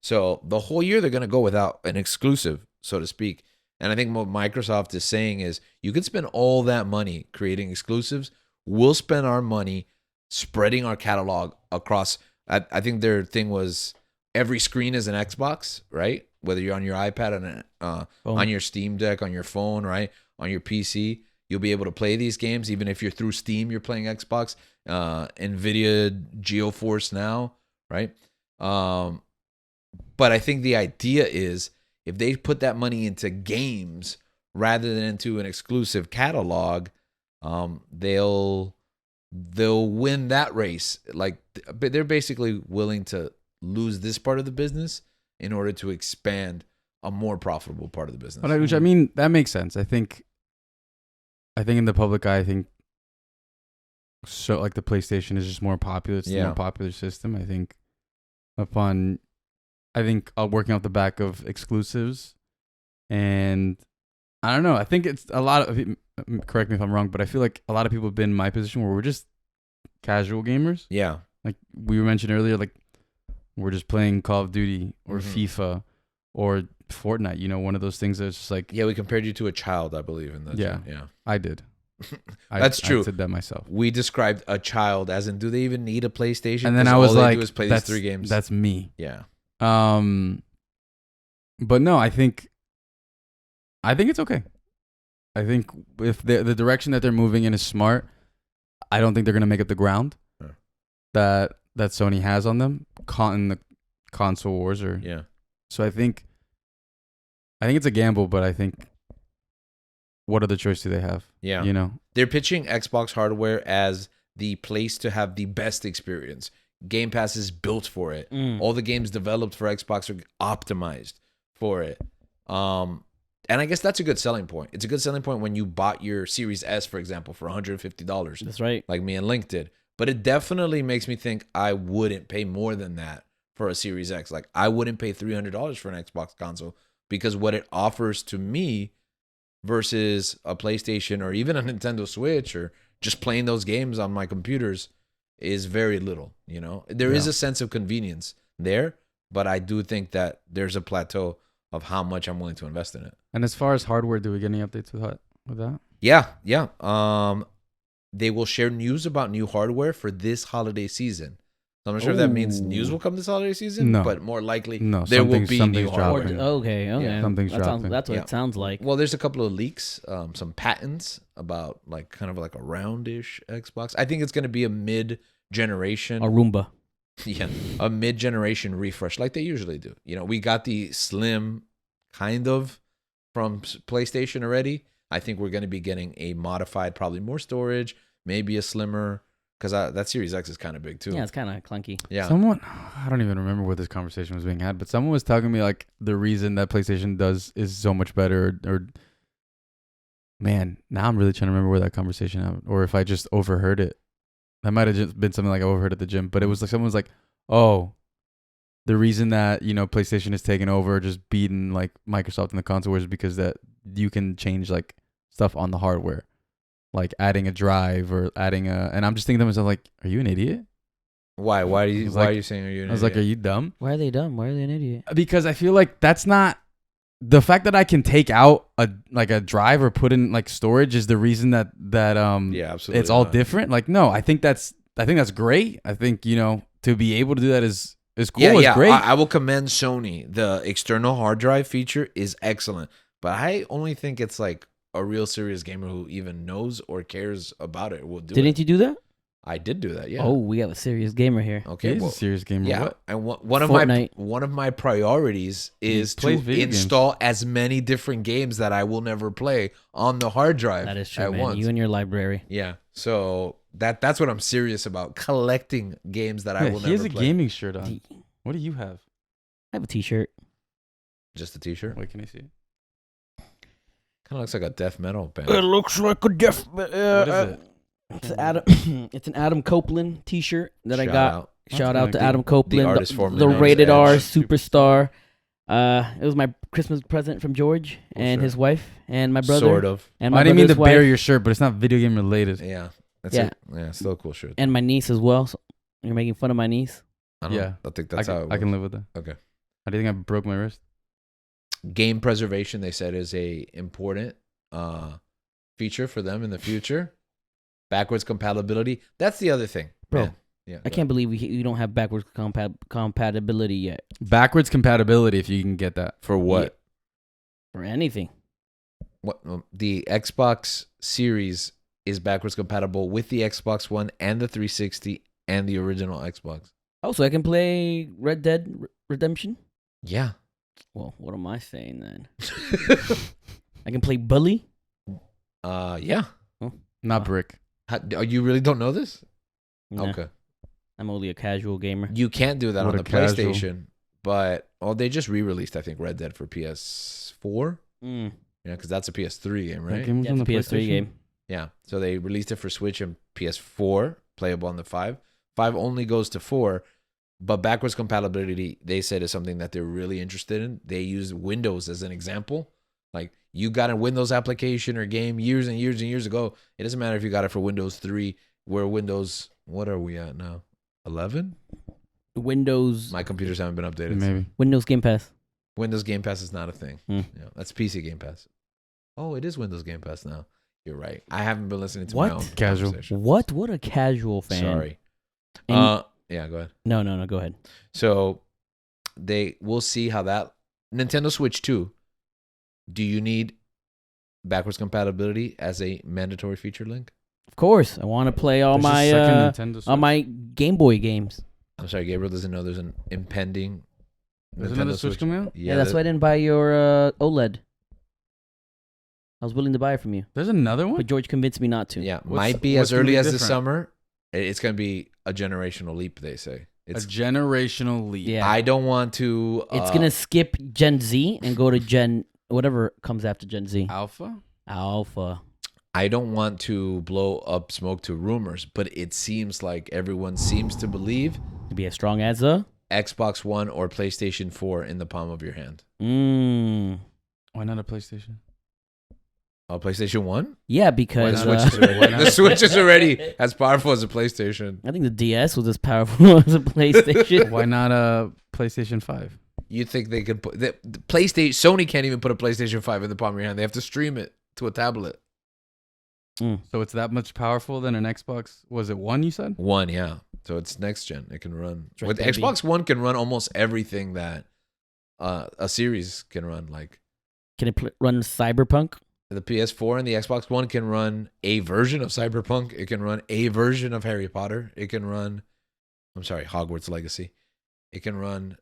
So the whole year they're going to go without an exclusive, so to speak. And I think what Microsoft is saying is you can spend all that money creating exclusives. We'll spend our money spreading our catalog across. I think their thing was every screen is an Xbox, right? Whether you're on your iPad, on your Steam Deck, on your phone, right? On your PC, you'll be able to play these games. Even if you're through Steam, you're playing Xbox. NVIDIA GeForce Now, right? But I think the idea is if they put that money into games rather than into an exclusive catalog, they'll win that race. Like they're basically willing to lose this part of the business in order to expand a more profitable part of the business. Which I mean, that makes sense. I think in the public eye, I think so. Like the PlayStation is just more popular. It's the more popular system. I think working off the back of exclusives, and I don't know. I think it's a lot of. Correct me if I'm wrong, but I feel like a lot of people have been in my position where we're just casual gamers. Yeah, like we mentioned earlier, like we're just playing Call of Duty or FIFA or Fortnite. You know, one of those things that's just like. Yeah, we compared you to a child, I believe, in that. Yeah, yeah, I did. That's true. I said that myself. We described a child as in, do they even need a PlayStation? And then I was all like, they do is play these 3 games. That's me. Yeah. But no, I think it's okay. I think if the direction that they're moving in is smart, I don't think they're gonna make up the ground that Sony has on them in the console wars or So I think it's a gamble, but I think what other choice do they have? Yeah, you know, they're pitching Xbox hardware as the place to have the best experience. Game Pass is built for it. All the games developed for Xbox are optimized for it. And I guess that's a good selling point. It's a good selling point when you bought your Series S, for example, for $150. That's right. Like me and Link did. But it definitely makes me think I wouldn't pay more than that for a Series X. Like I wouldn't pay $300 for an Xbox console because what it offers to me versus a PlayStation or even a Nintendo Switch or just playing those games on my computers is very little, you know? There is a sense of convenience there, but I do think that there's a plateau of how much I'm willing to invest in it. And as far as hardware, do we get any updates with that? Yeah. They will share news about new hardware for this holiday season. So I'm not sure if that means news will come this holiday season, but more likely there will be new hardware. Okay. Yeah, something's dropping. That's what it sounds like. Well, there's a couple of leaks, some patents about like kind of like a roundish Xbox. I think it's going to be a mid-generation. A Roomba. Yeah, a mid-generation refresh like they usually do. You know, we got the slim kind of from PlayStation already. I think we're going to be getting a modified, probably more storage, maybe a slimmer, because that Series X is kind of big too. Yeah, it's kind of clunky. Yeah. I don't even remember where this conversation was being had, but someone was telling me like the reason that PlayStation is so much better or man, now I'm really trying to remember where that conversation happened or if I just overheard it. That might have just been something like I overheard at the gym, but it was like someone was like, "Oh, the reason that PlayStation is taking over, just beating like Microsoft in the console is because that you can change like stuff on the hardware, like adding a drive or adding a." And I'm just thinking to myself, like, "Are you an idiot? Why? Why are you saying are you an idiot? I was like, "Are you dumb?" Why are they dumb? Why are they an idiot? Because I feel like that's not the fact that I can take out a drive or put in like storage is the reason that absolutely it's all different. Like, no, I think that's great. I think to be able to do that is cool. It's great. I will commend Sony. The external hard drive feature is excellent, but I only think it's like a real serious gamer who even knows or cares about it will do it. Didn't you do that? I did do that. Yeah. Oh, we have a serious gamer here. Okay. He's a serious gamer. Yeah. What? And one Fortnite. of my priorities is to install as many different games that I will never play on the hard drive. That is true, at man. once. You and your library. Yeah. So that's what I'm serious about, collecting games that I will never play. He has a gaming shirt on. What do you have? I have a T-shirt. Just a T-shirt? Wait, can I see it? Kind of looks like a death metal band. It looks like a death. What is it? It's an Adam Copeland T-shirt that I Shout got. out. Shout out to Adam Copeland, The artist formerly the known as rated R Edge. superstar. It was my Christmas present from George and his wife and my brother. Sort of. And my I didn't mean to brother's bury wife your shirt, but it's not video game related. Yeah. Yeah. Yeah, still a cool shirt. and my niece as well. So you're making fun of my niece. I think that's how it I can works. live with that. Okay. How do you think I broke my wrist? Game preservation, they said, is a important feature for them in the future. Backwards compatibility. That's the other thing. Bro, Man. Yeah, I can't believe we don't have backwards compatibility yet Backwards compatibility, if you can get that. For what? for anything. What the Xbox Series is backwards compatible with the Xbox One and the 360 and the original Xbox. Oh, so I can play Red Dead Redemption? Yeah. Well, what am I saying then? I can play Bully? Yeah. Oh. Not brick. You really don't know this? Nah, Okay. I'm only a casual gamer. You can't do that What on a the casual. PlayStation, but they just re-released, I think, Red Dead for PS4. Mm. Yeah, because that's a PS3 game, That right? game was Yeah, on it's a the PS3 PlayStation? game. Yeah. So they released it for Switch and PS4, playable on the 5. 5 only goes to 4, but backwards compatibility, they said, is something that they're really interested in. They use Windows as an example. Like, you got a Windows application or game years and years and years ago. It doesn't matter if you got it for Windows 3, where Windows, what are we at now? 11? Windows My computers haven't been updated. Maybe. Windows Game Pass. Windows Game Pass is not a thing. Mm. Yeah, that's PC Game Pass. Oh, it is Windows Game Pass now. You're right. I haven't been listening to What? my own Casual. conversation. What a casual fan. Sorry. And- Yeah, go ahead. No, go ahead. So we'll see how that Nintendo Switch 2. Do you need backwards compatibility as a mandatory feature, Link? Of course, I want to play all There's a my second Nintendo Switch. all my Game Boy games. I'm sorry, Gabriel doesn't know there's an impending There's Nintendo another Switch coming out? Yeah, that's why I didn't buy your OLED. I was willing to buy it from you, There's another one? but George convinced me not to. Yeah, What's- might be what's as gonna early be as the different? summer. It's going to be a generational leap, they say. A It's generational leap. Yeah. I don't want to It's gonna skip Gen Z and go to Gen whatever comes after Gen Z. Alpha? Alpha. I don't want to blow up smoke to rumors, but it seems like everyone seems to believe To be as strong as a. Xbox One or PlayStation 4 in the palm of your hand. Why not a PlayStation? PlayStation 1? Yeah, Why because the Switch is already, the Switch is already as powerful as a PlayStation. I think the DS was as powerful as a PlayStation. Why not a PlayStation 5? You think they could put the PlayStation? Sony can't even put a PlayStation 5 in the palm of your hand. They have to stream it to a tablet. So it's that much powerful than an Xbox? Was it one you said? One, yeah. So it's next gen. It can run. Right, With baby. Xbox One can run almost everything that a series can run. Like Can it run Cyberpunk? the PS4 and the Xbox One can run a version of Cyberpunk. It can run a version of Harry Potter. It can run, Hogwarts Legacy. It can run.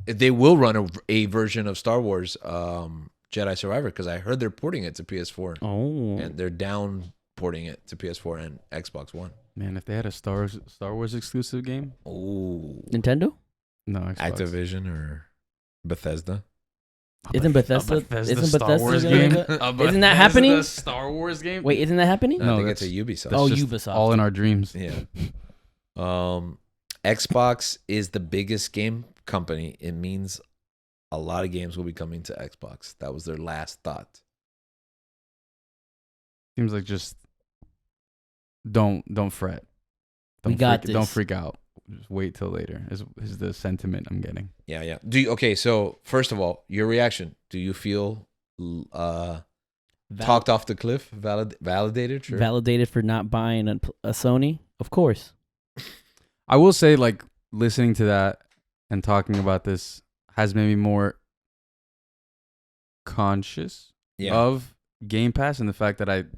They will run a version of Star Wars Jedi Survivor because I heard they're porting it to PS4 Oh, and they're down porting it to PS4 and Xbox One. Man, if they had a Star Wars exclusive game? Oh, Nintendo? No, Xbox. Activision or Bethesda. Isn't Bethesda? Isn't Star Bethesda Wars gonna game? do that? Isn't that happening? A Star Wars game? Wait, isn't that happening? I No, think it's a that's- Ubisoft. That's Oh, just Ubisoft. all in our dreams. Yeah. Xbox is the biggest game company. It means a lot of games will be coming to Xbox. That was their last thought. Seems like just don't fret. We got Don't this. freak out. Just wait till later. Is the sentiment I'm getting. Yeah. Okay, so first of all, your reaction. Do you feel talked off the cliff? Validated? Sure. Validated for not buying a Sony? Of course. I will say, like, listening to that and talking about this has made me more conscious Yeah. of Game Pass and the fact that I've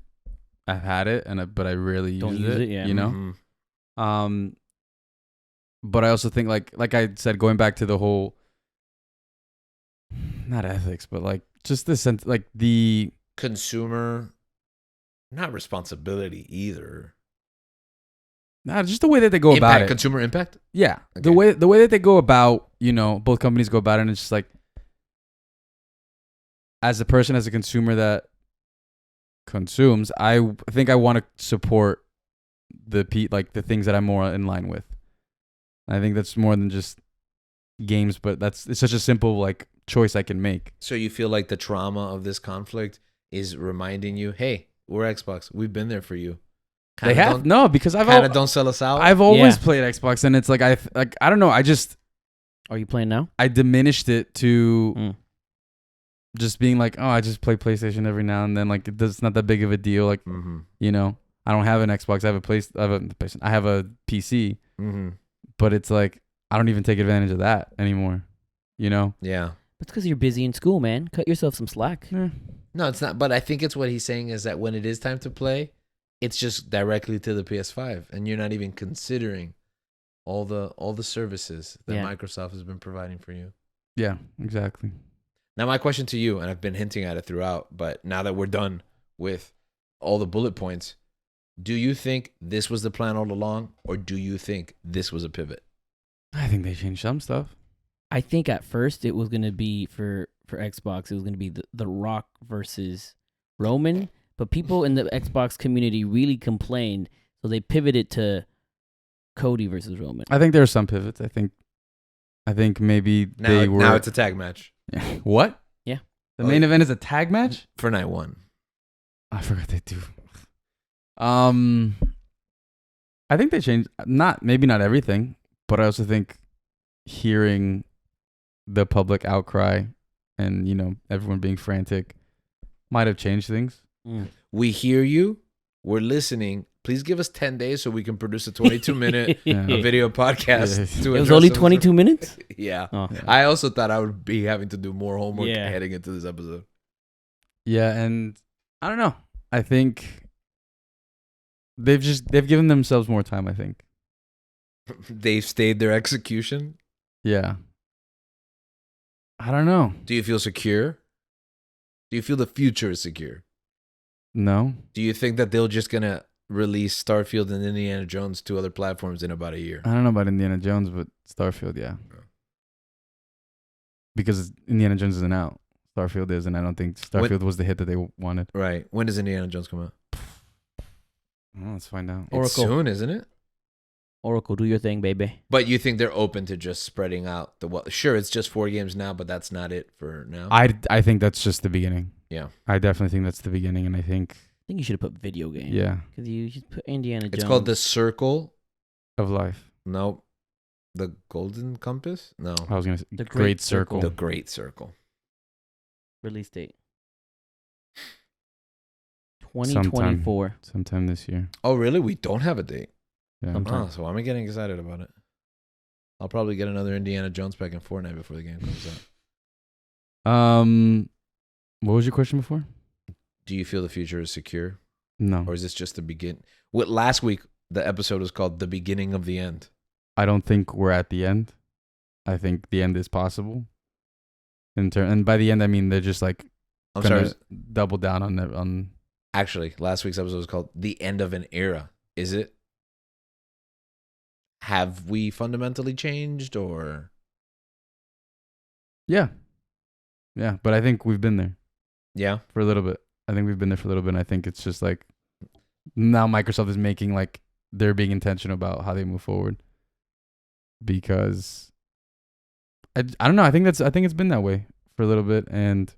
had it but I rarely Don't used use it. it, yeah. You know. Mhm. But I also think like I said, going back to the whole, not ethics, but like just the sense, like the Consumer, not responsibility either. just the way that they go about it. Consumer impact? Yeah, Okay. the way that they go about, both companies go about it, and it's just like, as a person, as a consumer that consumes, I think I want to support the things that I'm more in line with. I think that's more than just games, but it's such a simple like choice I can make. So you feel like the trauma of this conflict is reminding you, hey, we're Xbox. We've been there for you. They have no, because Don't sell us out. I've always Yeah. played Xbox, and it's like I don't know. Are you playing now? I diminished it to Mm. just being like, oh, I just play PlayStation every now and then. Like it's not that big of a deal. Like Mm-hmm. I don't have an Xbox. I have a PC, Mm-hmm. but it's like I don't even take advantage of that anymore. Yeah. It's because you're busy in school, man. Cut yourself some slack. No, it's not. But I think it's what he's saying is that when it is time to play, it's just directly to the PS5, and you're not even considering all the services that Yeah. Microsoft has been providing for you. Yeah, exactly. Now, my question to you, and I've been hinting at it throughout, but now that we're done with all the bullet points. Do you think this was the plan all along, or do you think this was a pivot? I think they changed some stuff. I think at first it was gonna be for Xbox. It was gonna be the Rock versus Roman, but people in the Xbox community really complained, so they pivoted to Cody versus Roman. I think there are some pivots. I think maybe they were. Now it's a tag match What? Yeah. The main event is a tag match? for night one. I forgot they do. I think they changed maybe not everything, but I also think hearing the public outcry and, you know, everyone being frantic might have changed things. We hear you. We're listening. Please give us 10 days so we can produce a 22-minute video podcast. Yeah. To It was address only some 22 minutes? Yeah. Oh. I also thought I would be having to do more homework Yeah. heading into this episode. Yeah, and I don't know. I think they've given themselves more time, I think. They've stayed their execution. Yeah. I don't know. Do you feel secure? Do you feel the future is secure? No. Do you think that they're just going to release Starfield and Indiana Jones to other platforms in about a year? I don't know about Indiana Jones, but Starfield, yeah. Because Indiana Jones isn't out. Starfield is, and I don't think Starfield was the hit that they wanted. Right. When does Indiana Jones come out? Well, let's find out. It's Oracle. soon, isn't it? Oracle, do your thing, baby. But you think they're open to just spreading out the what? Sure, it's just 4 games now, but that's not it for now. I think that's just the beginning. Yeah. I definitely think that's the beginning, and I think, I think you should have put video game. yeah, Because you should put Indiana Jones. It's called The Circle. of life. Nope. The Golden Compass? No. I was going to say The Great Circle. The Great Circle. Release date. 2024. Sometime this year. Oh, really? We don't have a date. Yeah. Sometime. Oh, so I'm getting excited about it. I'll probably get another Indiana Jones pack in Fortnite before the game comes out. What was your question before? Do you feel the future is secure? No. Or is this just the begin? What last week the episode was called The Beginning of the End. I don't think we're at the end. I think the end is possible. And by the end, I mean they're just like I'm gonna sorry. double down on. Actually, last week's episode was called The End of an Era. Is it? Have we fundamentally changed or? Yeah. But I think we've been there Yeah. for a little bit. I think we've been there for a little bit. And I think it's just like now Microsoft is making like they're being intentional about how they move forward. Because I don't know. I think it's been that way for a little bit, and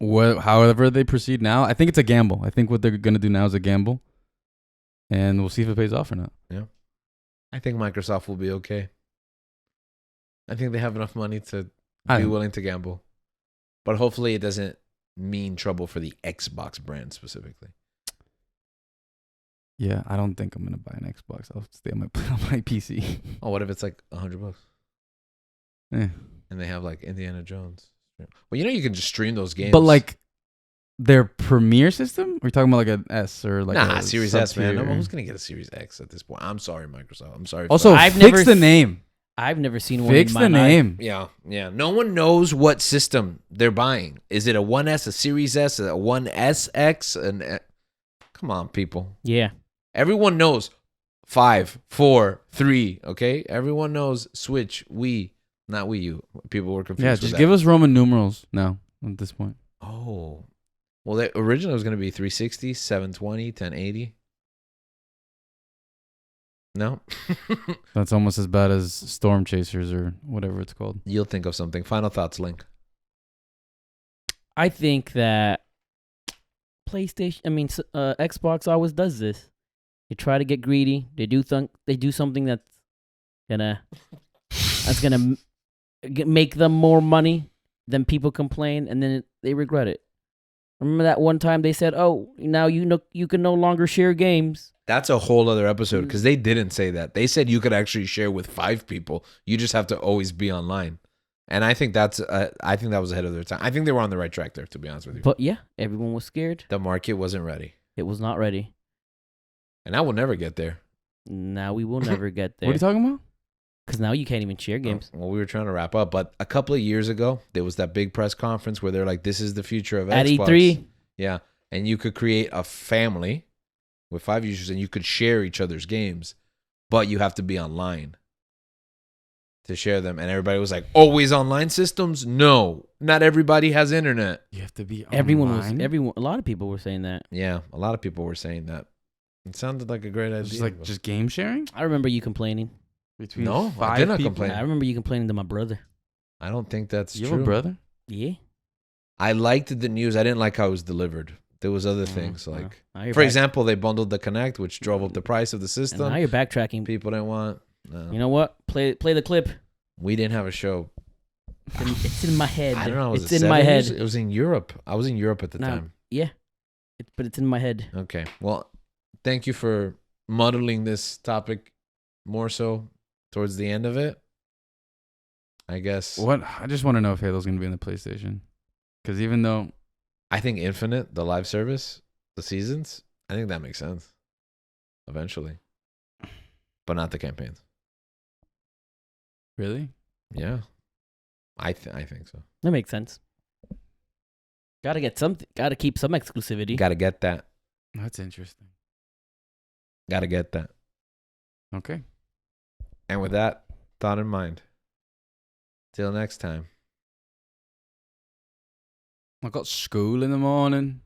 however they proceed now, I think it's a gamble. I think what they're gonna do now is a gamble, and we'll see if it pays off or not. Yeah. I think Microsoft will be okay. I think they have enough money to be willing to gamble. But hopefully it doesn't mean trouble for the Xbox brand specifically. Yeah, I don't think I'm gonna buy an Xbox. I'll stay on my PC. Oh, what if it's like $100? Eh. And they have like Indiana Jones. Well, you know you can just stream those games. But like their premier system? Are you talking about like an S or like a Series S, man. sub-tier? Who's gonna get a Series X at this point? I'm sorry, Microsoft. I'm sorry. Also, I've fix never the name. I've never seen one. Fix in my the life. name. Yeah. No one knows what system they're buying. Is it a 1S, a Series S, a 1SX? Come on, people. Yeah. Everyone knows 5, 4, 3. Okay, everyone knows Switch, Wii, not Wii U. People were confused. Yeah, with just that. give us Roman numerals now at this point. Oh, well, originally it was going to be 360, 720, 1080. No, That's almost as bad as Storm Chasers or whatever it's called. you'll think of something. Final thoughts, Link. I think that Xbox always does this. They try to get greedy. They do something that's gonna make them more money. Then people complain, and then they regret it. Remember that one time they said, "Oh, now you can no longer share games." That's a whole other episode because they didn't say that. They said you could actually share with 5 people. You just have to always be online. And I think that was ahead of their time. I think they were on the right track there, to be honest with you. But yeah, everyone was scared. The market wasn't ready. It was not ready. And I will never get there. Now we will never get there. What are you talking about? Because now you can't even share games. Well, we were trying to wrap up, but a couple of years ago, there was that big press conference where they're like, this is the future of At Xbox. E3. Yeah. and you could create a family with 5 users, and you could share each other's games, but you have to be online to share them. And everybody was like, always online systems? No, not everybody has internet. You have to be Everyone. A lot of people were saying that. Yeah, a lot of people were saying that. It sounded like a great idea. Just like just game sharing I remember you complaining. between No, I 5 did not people? complain. I remember you complaining to my brother. I don't think that's You true. have a brother? Yeah. I liked the news. I didn't like how it was delivered. There was other things like, Now you're for back- example, they bundled the Connect, which drove up the price of the and system. now you're backtracking. People didn't want. No. You know what? Play the clip. We didn't have a show. It's in my head. I don't know. Was It's it in my 7 head. years? It was in Europe. I was in Europe at the No. time. Yeah. But it's in my head. Okay. Well, thank you for muddling this topic more so towards the end of it. I guess. What? I just want to know if Halo's gonna be in the PlayStation. Because even though I think Infinite, the live service, the seasons, I think that makes sense. Eventually. But not the campaigns. really, Yeah. I think so. That makes sense. Gotta get something. Gotta keep some exclusivity. Got to get that. that's interesting. Got to get that. Okay. And with that thought in mind, till next time. I got school in the morning.